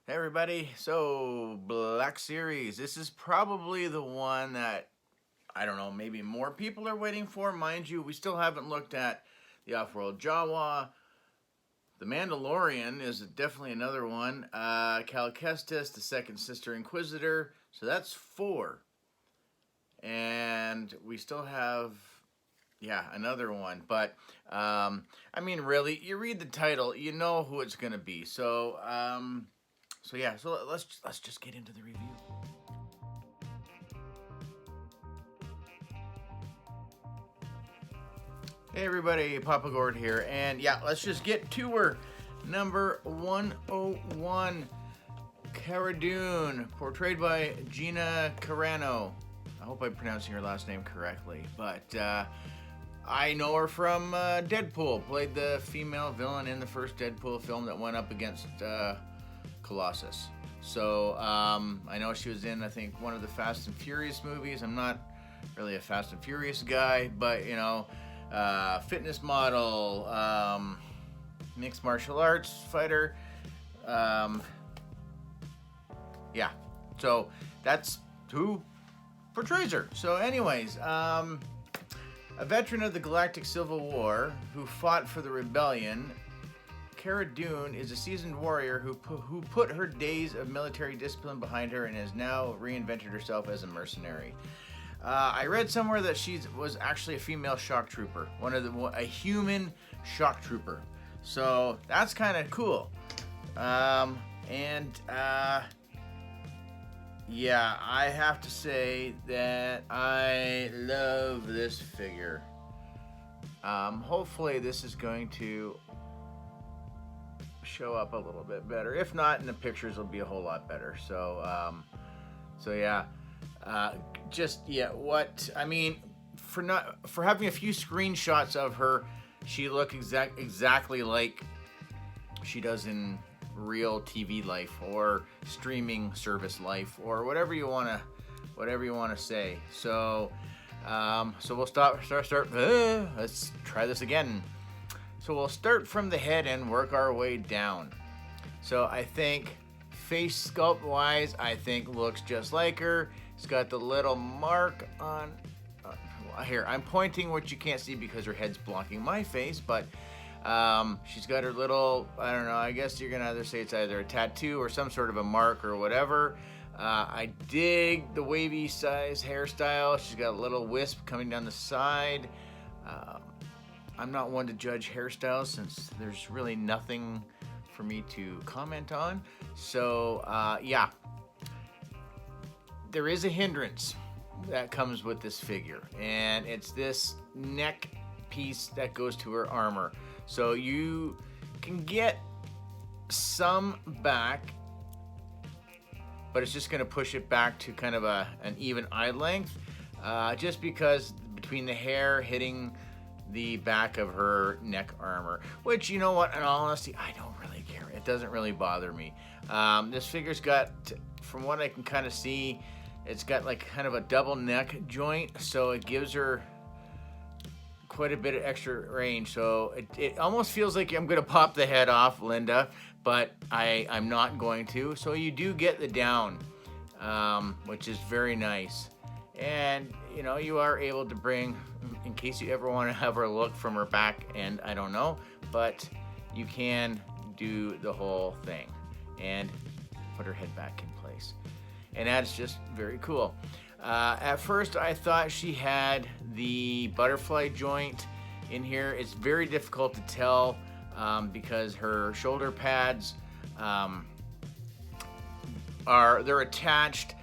Hey everybody, so Black Series. This is probably the one that, I don't know, maybe more people are waiting for. Mind you, we still haven't looked at the Off-World Jawa. The Mandalorian is definitely another one. Cal Kestis, the Second Sister Inquisitor. So that's four. And we still have, another one. But, really, you read the title, you know who it's going to be. So let's just get into the review. Hey everybody, Papa Gord here, and let's just get to her. Number 101, Cara Dune, portrayed by Gina Carano. I hope I'm pronouncing her last name correctly, but I know her from Deadpool. Played the female villain in the first Deadpool film that went up against Colossus. So I know she was in, I think, one of the Fast and Furious movies. I'm not really a Fast and Furious guy, but fitness model, mixed martial arts fighter. So that's who portrays her. So anyways, a veteran of the Galactic Civil War who fought for the rebellion, Cara Dune is a seasoned warrior who put her days of military discipline behind her and has now reinvented herself as a mercenary. I read somewhere that she was actually a female shock trooper, a human shock trooper. So that's kind of cool. I have to say that I love this figure. Hopefully this is going to show up a little bit better. If not, in the pictures will be a whole lot better. For having a few screenshots of her, she looked exactly like she does in real TV life or streaming service life or whatever you want to say. So we'll start. Let's try this again. So we'll start from the head and work our way down. So I think face sculpt wise, I think looks just like her. It's got the little mark on here. I'm pointing what you can't see because her head's blocking my face, but she's got her little, I don't know, I guess you're gonna either say it's either a tattoo or some sort of a mark or whatever. I dig the wavy size hairstyle. She's got a little wisp coming down the side. I'm not one to judge hairstyles since there's really nothing for me to comment on. So, there is a hindrance that comes with this figure, and it's this neck piece that goes to her armor. So you can get some back, but it's just going to push it back to kind of an even eye length, just because between the hair hitting the back of her neck armor, which, you know what, in all honesty, I don't really care. It doesn't really bother me. This figure's got, from what I can kind of see, it's got like kind of a double neck joint, so it gives her quite a bit of extra range. So it almost feels like I'm going to pop the head off, Linda, but I'm not going to. So you do get the down, which is very nice. And, you are able to bring, in case you ever want to have her look from her back end, I don't know, but you can do the whole thing and put her head back in place. And that's just very cool. At first, I thought she had the butterfly joint in here. It's very difficult to tell because her shoulder pads they're attached.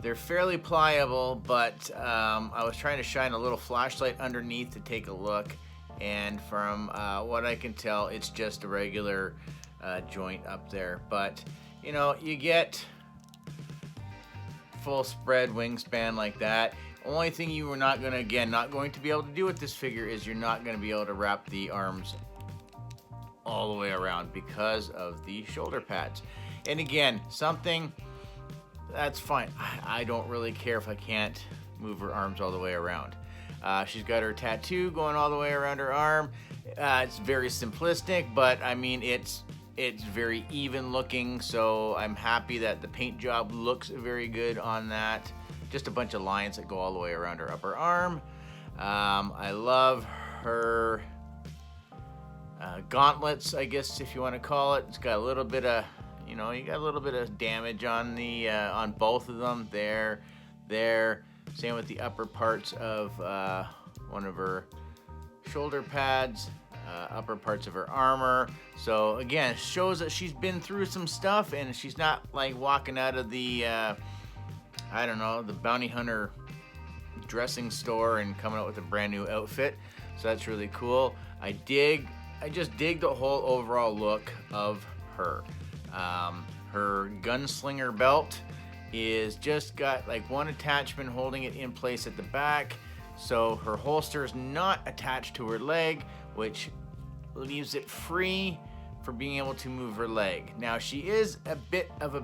They're fairly pliable, but I was trying to shine a little flashlight underneath to take a look, and from what I can tell, it's just a regular joint up there. But, you get full spread wingspan like that. Only thing you are not going to be able to do with this figure is you're not going to be able to wrap the arms all the way around because of the shoulder pads. And again, something that's fine. I don't really care if I can't move her arms all the way around. She's got her tattoo going all the way around her arm. It's very simplistic, but I mean, it's it's very even looking, so I'm happy that the paint job looks very good on that. Just a bunch of lines that go all the way around her upper arm. I love her gauntlets, I guess if you want to call it. It's got a little bit of, you got a little bit of damage on the on both of them. There. Same with the upper parts of one of her shoulder pads, upper parts of her armor. So again, it shows that she's been through some stuff, and she's not like walking out of the I don't know, the bounty hunter dressing store and coming out with a brand new outfit. So that's really cool. I just dig the whole overall look of her. Her gunslinger belt is just got like one attachment holding it in place at the back, so her holster is not attached to her leg, which leaves it free for being able to move her leg. Now she is a bit of a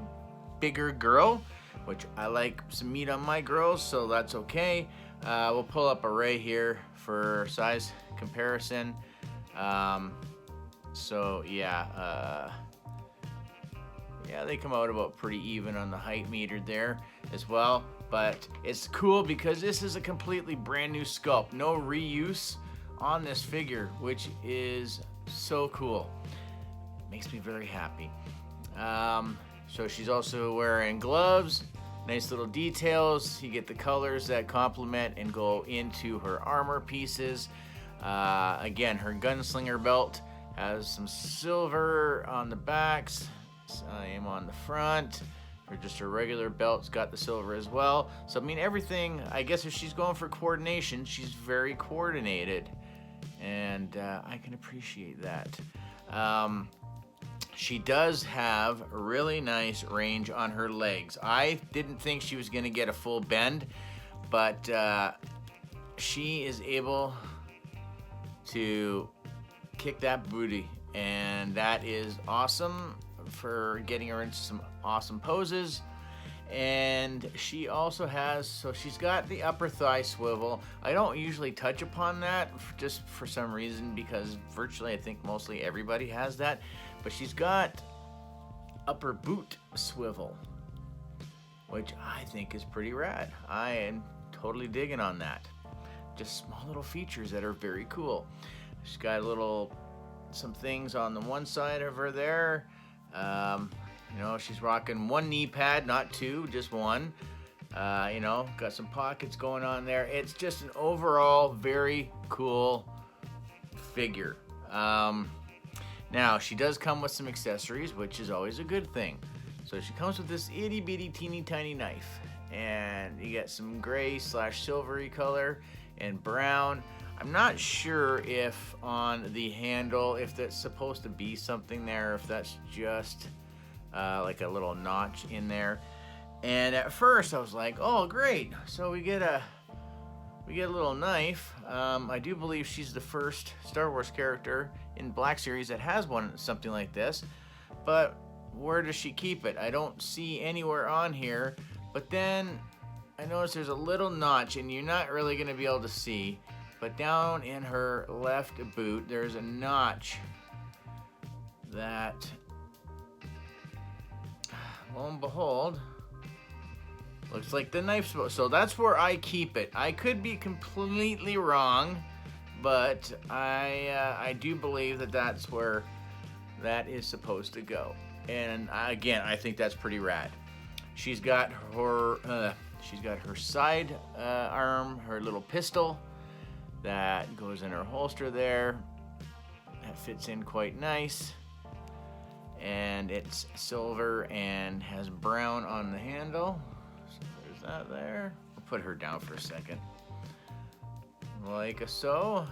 bigger girl, which I like some meat on my girls, so that's okay. We'll pull up Array here for size comparison. So yeah, they come out about pretty even on the height meter there as well. But it's cool because this is a completely brand new sculpt. No reuse on this figure, which is so cool. Makes me very happy. So she's also wearing gloves. Nice little details. You get the colors that complement and go into her armor pieces. Again, her gunslinger belt has some silver on the backs. Same on the front. Or just her regular belt's got the silver as well. So I mean, everything, I guess if she's going for coordination, she's very coordinated. And I can appreciate that. She does have a really nice range on her legs. I didn't think she was going to get a full bend, but she is able to kick that booty, and that is awesome for getting her into some awesome poses. And she also has, so she's got the upper thigh swivel. I don't usually touch upon that just for some reason, because virtually I think mostly everybody has that. But she's got upper boot swivel, which I think is pretty rad. I am totally digging on that. Just small little features that are very cool. She's got some things on the one side of her there. She's rocking one knee pad, not two, just one. Got some pockets going on there. It's just an overall very cool figure. Now, she does come with some accessories, which is always a good thing. So she comes with this itty bitty teeny tiny knife, and you get some gray / silvery color and brown. I'm not sure if on the handle, if that's supposed to be something there, if that's just like a little notch in there. And at first I was like, oh great, so we get a little knife. I do believe she's the first Star Wars character in Black Series that has something like this, but where does she keep it? I don't see anywhere on here. But then I notice there's a little notch, and you're not really going to be able to see, but down in her left boot there's a notch that, lo and behold, looks like the knife. So that's where I keep it. I could be completely wrong, but I do believe that that's where that is supposed to go. And again, I think that's pretty rad. She's got her side arm, her little pistol that goes in her holster there. That fits in quite nice. And it's silver and has brown on the handle. So there's that there. I'll put her down for a second. Like so.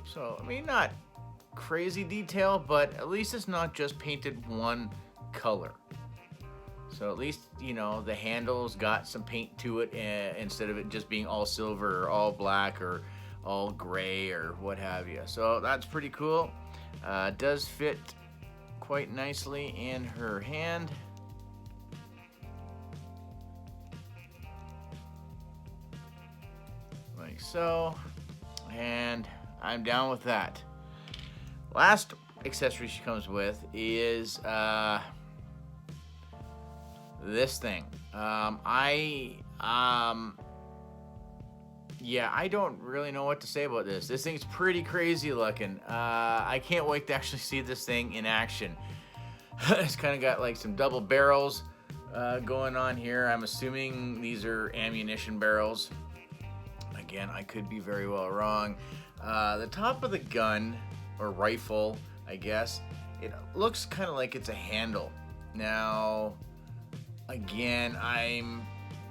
So, I mean, not crazy detail, but at least it's not just painted one color. So at least, the handle's got some paint to it, instead of it just being all silver or all black or all gray or what have you. So that's pretty cool. Does fit quite nicely in her hand. Like so. And I'm down with that. Last accessory she comes with is this thing. Yeah, I don't really know what to say about this. This thing's pretty crazy looking. I can't wait to actually see this thing in action. It's kind of got like some double barrels going on here. I'm assuming these are ammunition barrels. Again, I could be very well wrong. The top of the gun, or rifle, I guess, it looks kind of like it's a handle. Now, again, I'm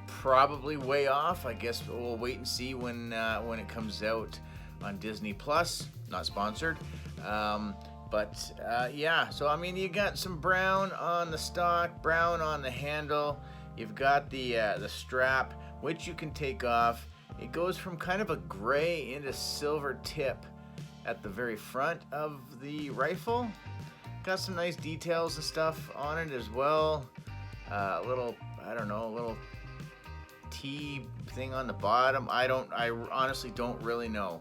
probably way off. I guess we'll wait and see when it comes out on Disney Plus. Not sponsored. Yeah, so I mean, you got some brown on the stock, brown on the handle. You've got the strap, which you can take off. It goes from kind of a gray into silver tip at the very front of the rifle. Got some nice details and stuff on it as well. A little T thing on the bottom. I honestly don't really know.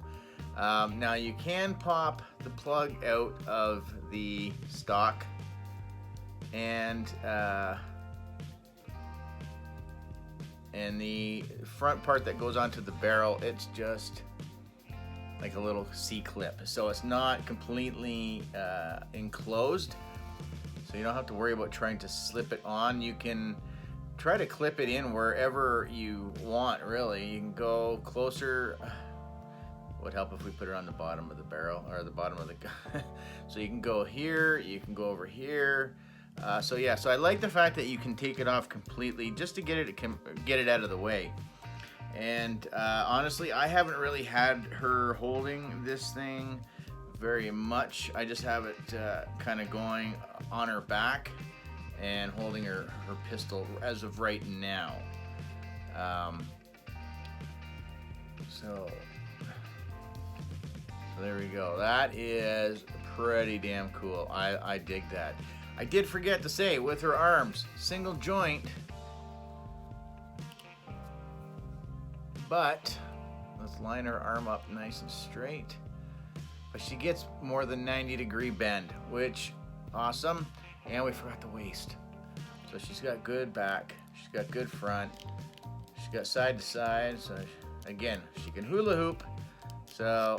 Now you can pop the plug out of the stock, and the front part that goes onto the barrel, it's just like a little C-clip, so it's not completely enclosed, so you don't have to worry about trying to slip it on. You can try to clip it in wherever you want, really. You can go closer. Would help if we put it on the bottom of the barrel, or the bottom of the gun. So you can go here, you can go over here. So I like the fact that you can take it off completely just to get it out of the way. And honestly, I haven't really had her holding this thing very much. I just have it kind of going on her back and holding her pistol as of right now. So there we go. That is pretty damn cool. I dig that. I did forget to say, with her arms, single joint, but let's line her arm up nice and straight. But she gets more than 90-degree bend, which awesome. And we forgot the waist. So she's got good back, she's got good front, she's got side to side. So again, she can hula hoop. So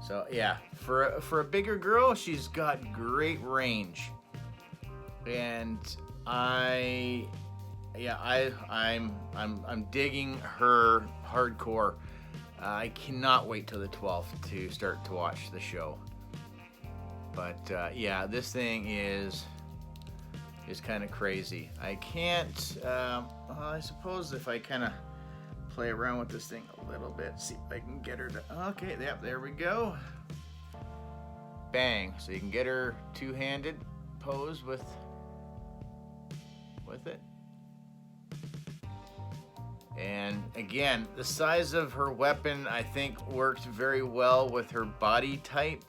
So yeah, for a bigger girl, she's got great range, and I'm digging her hardcore. I cannot wait till the 12th to start to watch the show. But yeah, this thing is kind of crazy. I can't. I suppose if I kind of play around with this thing a little bit, see if I can get her to. Okay, yep, there we go. Bang! So you can get her two-handed pose with it. And again, the size of her weapon, I think, works very well with her body type.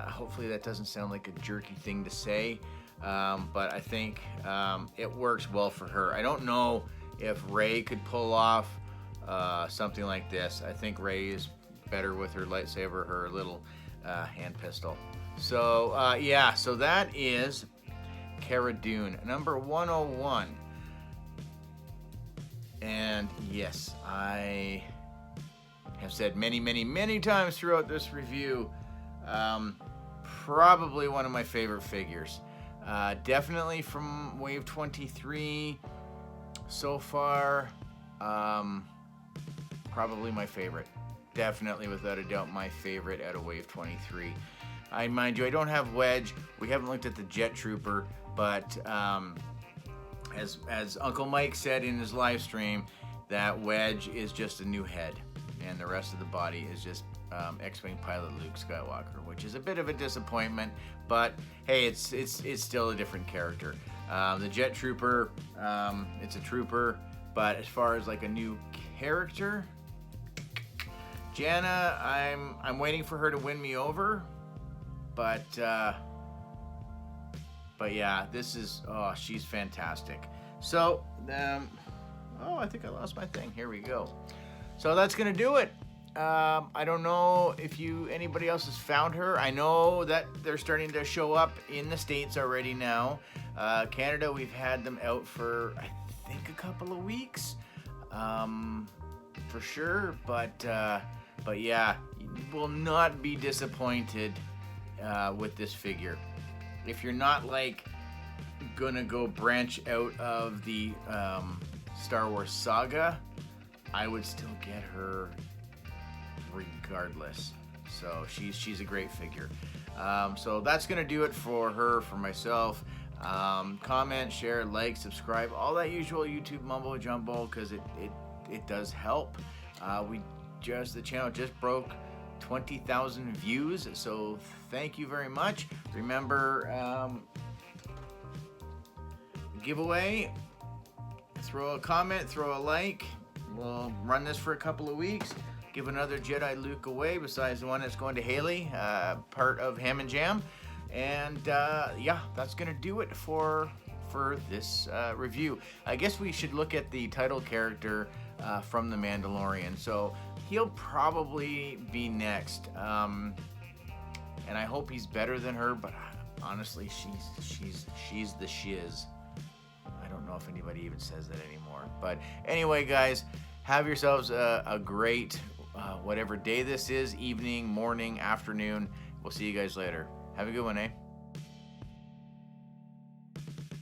Hopefully that doesn't sound like a jerky thing to say, but I think it works well for her. I don't know if Rey could pull off something like this. I think Rey is better with her lightsaber, her little hand pistol. So yeah, so that is Cara Dune, number 101. And yes, I have said many times throughout this review, probably one of my favorite figures. Definitely from Wave 23 so far, probably my favorite. Definitely, without a doubt, my favorite out of Wave 23. Mind you, I don't have Wedge. We haven't looked at the Jet Trooper, but as Uncle Mike said in his live stream, that Wedge is just a new head, and the rest of the body is just X-Wing pilot Luke Skywalker, which is a bit of a disappointment, but hey, it's still a different character. The Jet Trooper, it's a trooper, but as far as like a new character, Jana, I'm waiting for her to win me over, but yeah, this is, she's fantastic. So, I think I lost my thing. Here we go. So that's gonna do it. I don't know if anybody else has found her. I know that they're starting to show up in the States already now. Canada, we've had them out for I think a couple of weeks, for sure. But yeah, you will not be disappointed with this figure. If you're not like gonna go branch out of the Star Wars saga, I would still get her regardless. So she's a great figure. So that's gonna do it for her. For myself, comment, share, like, subscribe, all that usual YouTube mumbo jumbo, because it does help. The channel just broke 20,000 views, so thank you very much. Remember, giveaway, throw a comment, throw a like. We'll run this for a couple of weeks, give another Jedi Luke away besides the one that's going to Haley, part of Ham and Jam. And yeah, that's gonna do it for this review. I guess we should look at the title character from The Mandalorian. So he'll probably be next, and I hope he's better than her. But honestly, she's the shiz. I don't know if anybody even says that anymore. But anyway, guys, have yourselves a great whatever day this is, evening, morning, afternoon. We'll see you guys later. Have a good one, eh?